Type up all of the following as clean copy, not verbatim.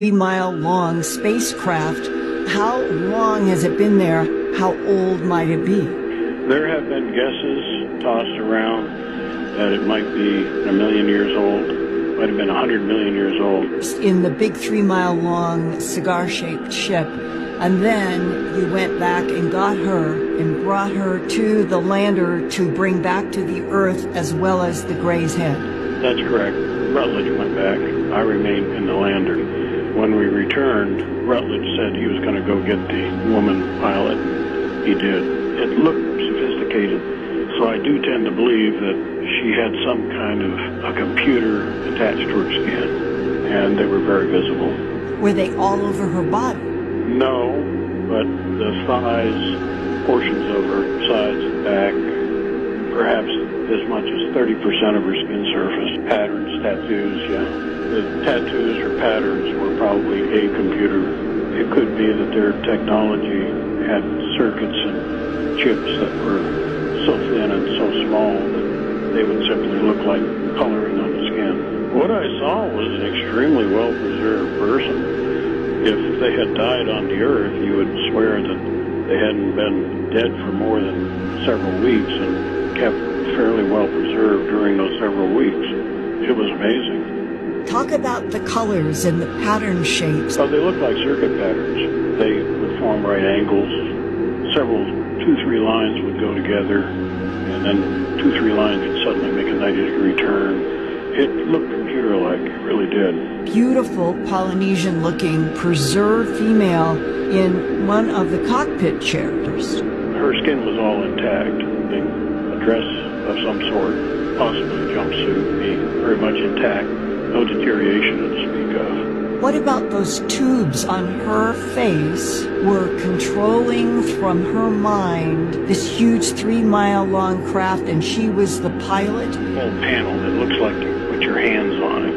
3-mile-long spacecraft. How long has it been there? How old might it be? There have been guesses tossed around that it might be 1 million years old, might have been 100 million years old. In the big 3-mile-long cigar-shaped ship, and then you went back and got her and brought her to the lander to bring back to the Earth as well as the Gray's Head. That's correct. Rutledge went back. I remained in the lander. When we returned, Rutledge said he was going to go get the woman pilot. He did. It looked sophisticated, so I do tend to believe that she had some kind of a computer attached to her skin, and they were very visible. Were they all over her body? No, but the thighs, portions of her sides and back, perhaps as much as 30% of her skin surface, patterns, tattoos, yeah. The tattoos or patterns were probably a computer. It could be that their technology had circuits and chips that were so thin and so small that they would simply look like coloring on the skin. What I saw was an extremely well-preserved person. If they had died on the Earth, you would swear that they hadn't been dead for more than several weeks and kept fairly well-preserved during those several weeks. It was amazing. Talk about the colors and the pattern shapes. They look like circuit patterns. They would form right angles. Several 2-3 lines would go together, and then 2-3 lines would suddenly make a 90-degree turn. It looked computer-like. It really did. Beautiful Polynesian-looking preserved female in one of the cockpit chairs. Her skin was all intact. A dress of some sort, possibly a jumpsuit, being very much intact. No deterioration to speak of. What about those tubes on her face were controlling from her mind this huge 3-mile-long craft, and she was the pilot? A whole panel that looks like you put your hands on it.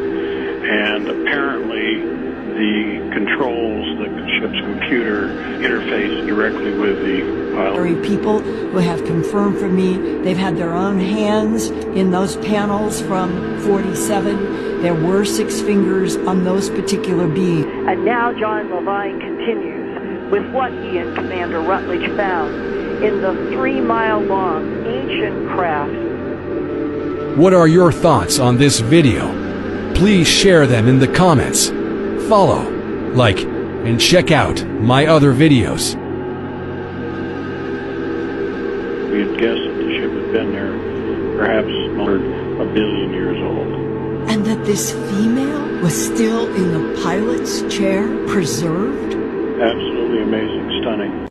And apparently the controls, the ship's computer, interface directly with the pilot. People who have confirmed for me they've had their own hands in those panels from 47. There were 6 fingers on those particular beings. And now John Levine continues with what he and Commander Rutledge found in the 3-mile-long ancient craft. What are your thoughts on this video? Please share them in the comments. Follow, like, and check out my other videos. We had guessed that the ship had been there perhaps over 1 billion years old. And that this female was still in the pilot's chair, preserved? Absolutely amazing, stunning.